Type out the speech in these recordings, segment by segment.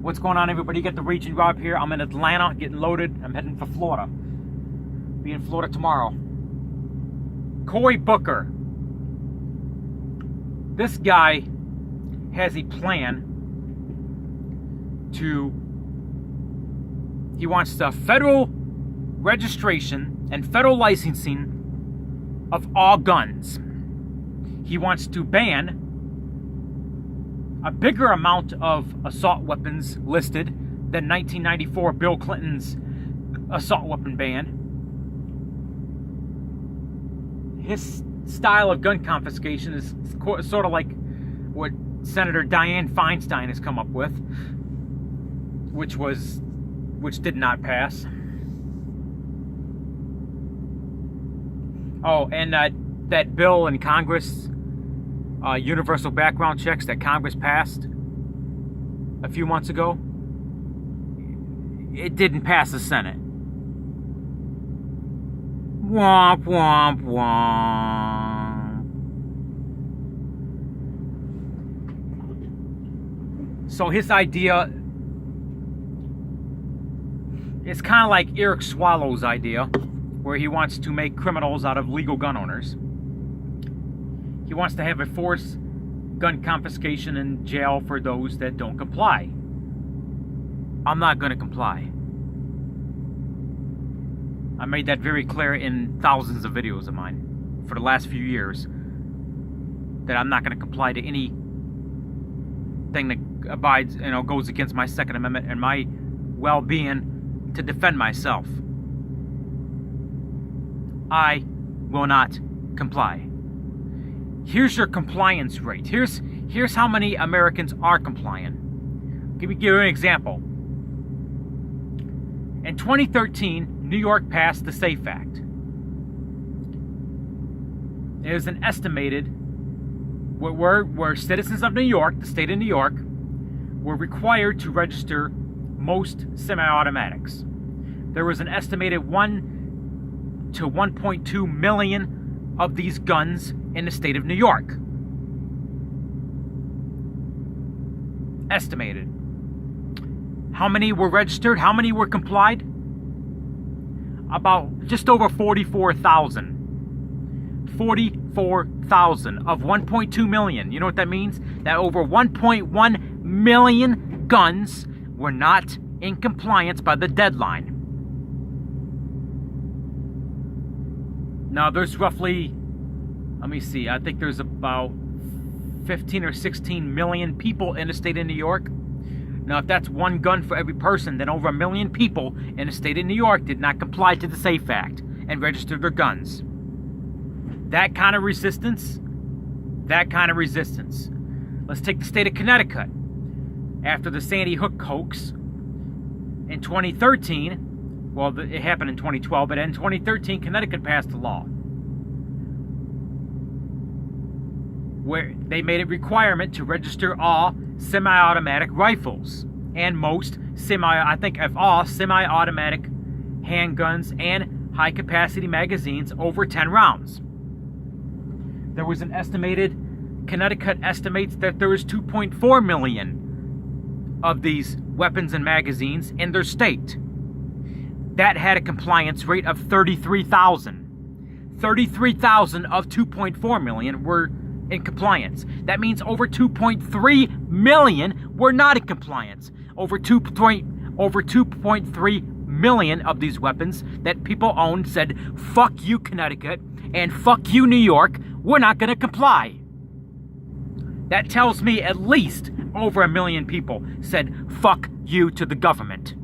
What's going on, everybody? You got the Raging Rob here. I'm in Atlanta, getting loaded. I'm heading for Florida. Be in Florida tomorrow. Cory Booker. This guy has a plan to... He wants the federal registration and federal licensing of all guns. He wants to ban a bigger amount of assault weapons listed than 1994 Bill Clinton's assault weapon ban. His style of gun confiscation is sort of like what Senator Dianne Feinstein has come up with, which did not pass. Oh, and that bill in Congress, universal background checks that Congress passed a few months ago, it didn't pass the Senate. Womp, womp, womp. So his idea is kind of like Eric Swallow's idea, where he wants to make criminals out of legal gun owners. He wants to have a forced gun confiscation and jail for those that don't comply. I'm not going to comply. I made that very clear in thousands of videos of mine for the last few years, that I'm not going to comply to anything that abides, goes against my Second Amendment and my well-being to defend myself. I will not comply. Here's your compliance rate. Here's how many Americans are compliant. Let me give you an example. In 2013, New York passed the SAFE Act. It was an estimated where citizens of New York, the state of New York, were required to register most semi-automatics. There was an estimated 1 to 1.2 million of these guns in the state of New York. Estimated. How many were registered? How many were complied? About just over 44,000. 44,000 of 1.2 million. You know what that means? That over 1.1 million guns were not in compliance by the deadline. Now there's roughly, let me see, I think there's about 15 or 16 million people in the state of New York. Now if that's one gun for every person, then over 1 million people in the state of New York did not comply to the SAFE Act and register their guns. That kind of resistance. Let's take the state of Connecticut. After the Sandy Hook hoax in 2013, well, it happened in 2012, but in 2013, Connecticut passed a law where they made a requirement to register all semi-automatic rifles and most semi-automatic handguns and high-capacity magazines over 10 rounds. There was an estimated, Connecticut estimates that there was 2.4 million of these weapons and magazines in their state. That had a compliance rate of 33,000. 33,000 of 2.4 million were in compliance. That means over 2.3 million were not in compliance. Over 2.3 million of these weapons that people owned said, fuck you, Connecticut, and fuck you, New York, we're not going to comply. That tells me at least over 1 million people said, fuck you to the government.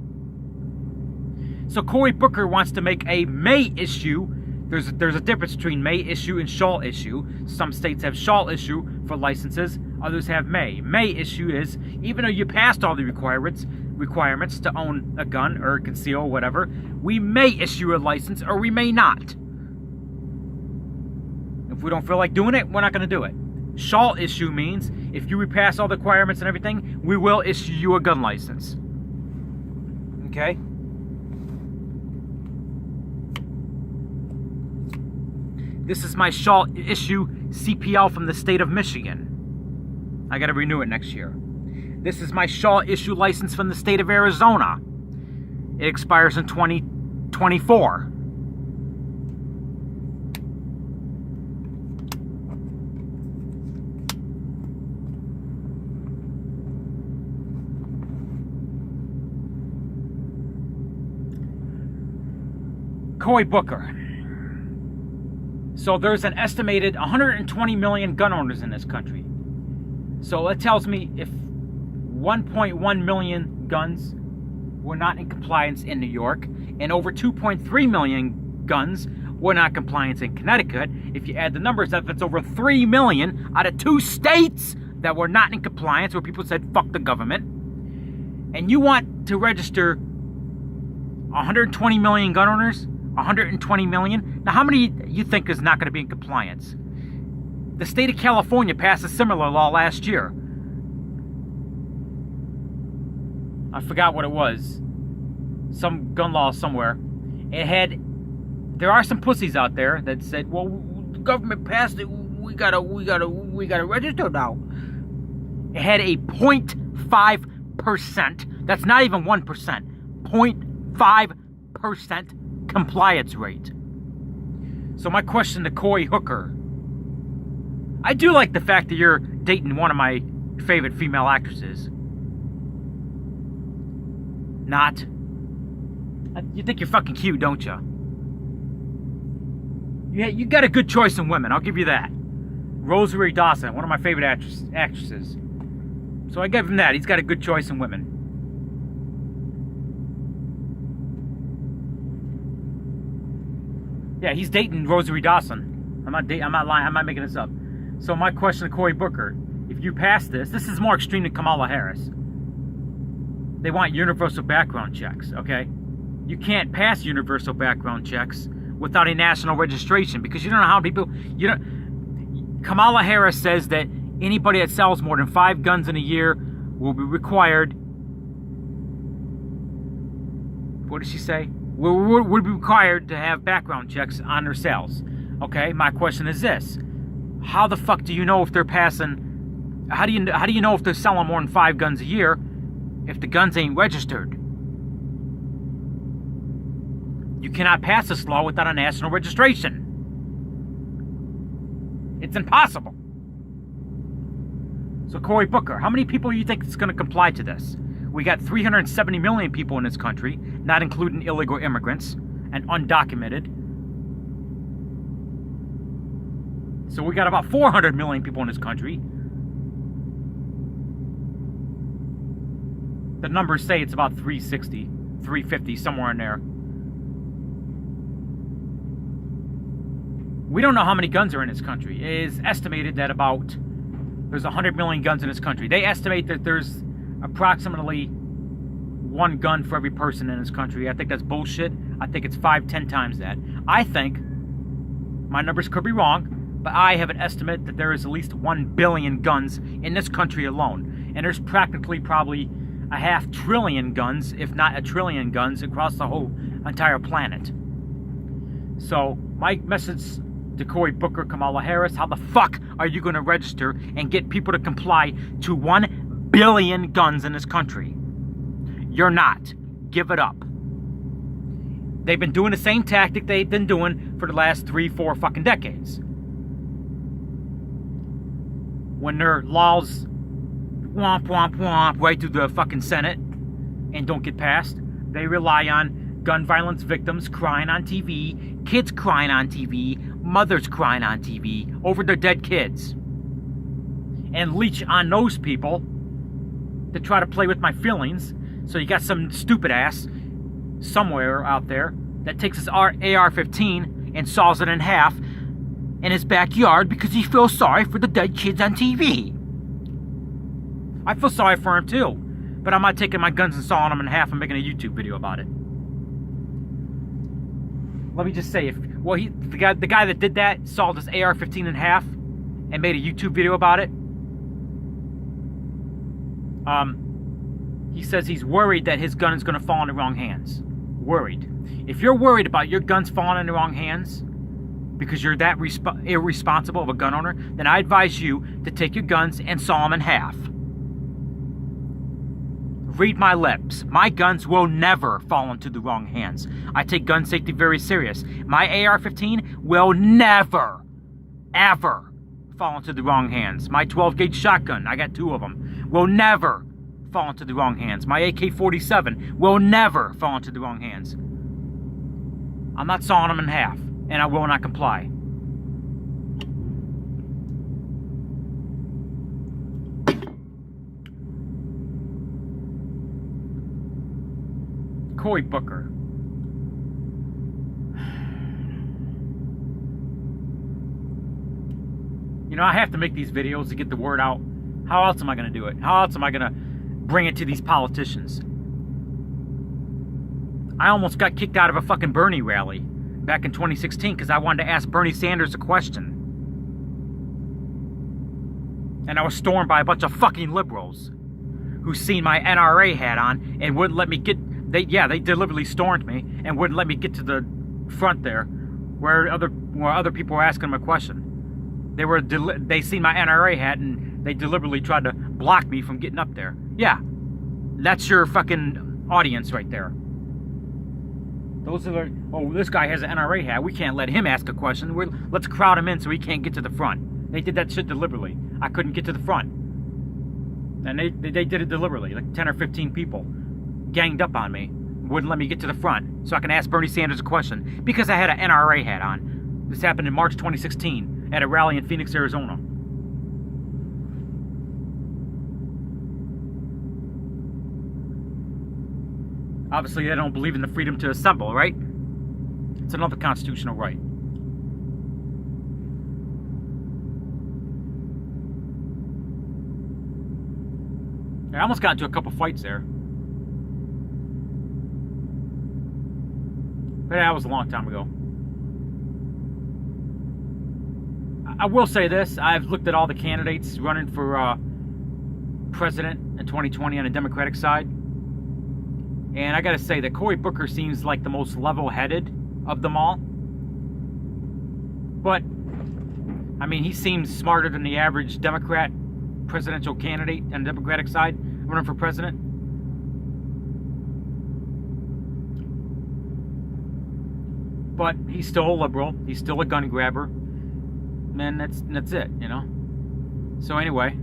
So Cory Booker wants to make a may issue. There's a difference between may issue and shall issue. Some states have shall issue for licenses, others have may. May issue is, even though you passed all the requirements to own a gun or conceal or whatever, we may issue a license or we may not. If we don't feel like doing it, we're not going to do it. Shall issue means if you repass all the requirements and everything, we will issue you a gun license. Okay? This is my shall issue CPL from the state of Michigan. I got to renew it next year. This is my Shaw issue license from the state of Arizona. It expires in 2024. Cory Booker. So there's an estimated 120 million gun owners in this country. So that tells me if 1.1 million guns were not in compliance in New York, and over 2.3 million guns were not in compliance in Connecticut, if you add the numbers up, it's over 3 million out of 2 states that were not in compliance, where people said, fuck the government. And you want to register 120 million gun owners? 120 million? Now, how many you think is not going to be in compliance? The state of California passed a similar law last year. I forgot what it was. Some gun law somewhere. There are some pussies out there that said, well, the government passed it, we gotta register now. It had a 0.5%, that's not even 1%, 0.5% compliance rate. So my question to Cory Booker, I do like the fact that you're dating one of my favorite female actresses. Not. You think you're fucking cute, don't you? You got a good choice in women, I'll give you that. Rosario Dawson, one of my favorite actresses. So I give him that, he's got a good choice in women. Yeah, he's dating Rosario Dawson. I'm not lying. I'm not making this up. So my question to Cory Booker, if you pass this is more extreme than Kamala Harris. They want universal background checks, okay? You can't pass universal background checks without a national registration, because you don't know how people, Kamala Harris says that anybody that sells more than 5 guns in a year will be required, what did she say? Would be required to have background checks on their sales. Okay, my question is this: how the fuck do you know if they're passing? How do you know if they're selling more than 5 guns a year if the guns ain't registered? You cannot pass this law without a national registration. It's impossible. So Cory Booker, how many people do you think is going to comply to this? We got 370 million people in this country, not including illegal immigrants and undocumented. So we got about 400 million people in this country. The numbers say it's about 360, 350, somewhere in there. We don't know how many guns are in this country. It is estimated that there's 100 million guns in this country. They estimate that there's approximately 1 gun for every person in this country. I think that's bullshit. I think it's 5-10 times that. I think, my numbers could be wrong, but I have an estimate that there is at least 1 billion guns in this country alone. And there's practically probably a 500 billion guns, if not 1 trillion guns, across the whole entire planet. So, my message to Cory Booker, Kamala Harris, how the fuck are you going to register and get people to comply to 1 billion guns in this country? You're not. Give it up. They've been doing the same tactic they've been doing for the last 3-4 fucking decades. When their laws womp womp womp right through the fucking Senate and don't get passed, they rely on gun violence victims crying on TV, kids crying on TV, mothers crying on TV over their dead kids, and leech on those people to try to play with my feelings. So you got some stupid ass somewhere out there that takes his AR-15 and saws it in half in his backyard because he feels sorry for the dead kids on TV. I feel sorry for him too, but I'm not taking my guns and sawing them in half and making a YouTube video about it. Let me just say, the guy that did that sawed his AR-15 in half and made a YouTube video about it. He says he's worried that his gun is going to fall in the wrong hands. Worried. If you're worried about your guns falling in the wrong hands because you're that irresponsible of a gun owner, then I advise you to take your guns and saw them in half. Read my lips. My guns will never fall into the wrong hands. I take gun safety very serious. My AR-15 will never, ever fall into the wrong hands. My 12-gauge shotgun, I got 2 of them, will never fall into the wrong hands. My AK-47 will never fall into the wrong hands. I'm not sawing them in half, and I will not comply. Cory Booker. You know, I have to make these videos to get the word out. How else am I going to do it? How else am I going to bring it to these politicians? I almost got kicked out of a fucking Bernie rally back in 2016 because I wanted to ask Bernie Sanders a question. And I was stormed by a bunch of fucking liberals who seen my NRA hat on and wouldn't let me get... They deliberately stormed me and wouldn't let me get to the front there where other people were asking them a question. They seen my NRA hat and they deliberately tried to block me from getting up there. Yeah, that's your fucking audience right there. Those are the, oh, this guy has an NRA hat. We can't let him ask a question. Let's crowd him in so he can't get to the front. They did that shit deliberately. I couldn't get to the front. And they did it deliberately, like 10 or 15 people. Ganged up on me, wouldn't let me get to the front so I can ask Bernie Sanders a question because I had an NRA hat on. This happened in March 2016 at a rally in Phoenix, Arizona. Obviously, they don't believe in the freedom to assemble, right? It's another constitutional right. I almost got into a couple fights there. But that was a long time ago. I will say this. I've looked at all the candidates running for president in 2020 on the Democratic side. And I got to say that Cory Booker seems like the most level-headed of them all. But, I mean, he seems smarter than the average Democrat presidential candidate on the Democratic side running for president. But he's still a liberal. He's still a gun grabber. And that's it, you know. So anyway,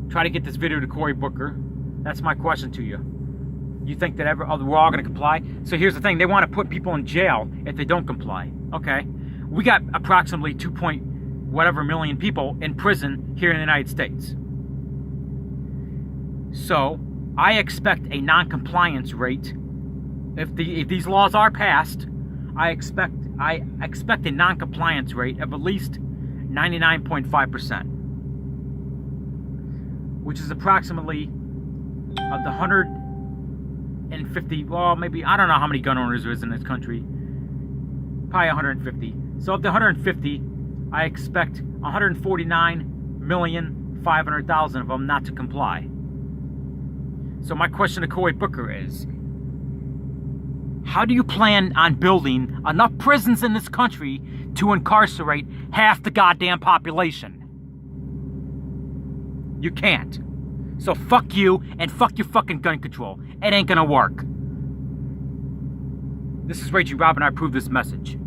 try to get this video to Cory Booker. That's my question to you. You think that we're all going to comply? So here's the thing. They want to put people in jail if they don't comply. Okay. We got approximately 2.whatever million people in prison here in the United States. So I expect a non-compliance rate. If these laws are passed, I expect a non-compliance rate of at least 99.5%, which is approximately of the 150. Well, maybe I don't know how many gun owners there is in this country. Probably 150. So of the 150, I expect 149,500,000 of them not to comply. So my question to Cory Booker is, how do you plan on building enough prisons in this country to incarcerate half the goddamn population? You can't. So fuck you and fuck your fucking gun control. It ain't gonna work. This is Raging Rob and I approve this message.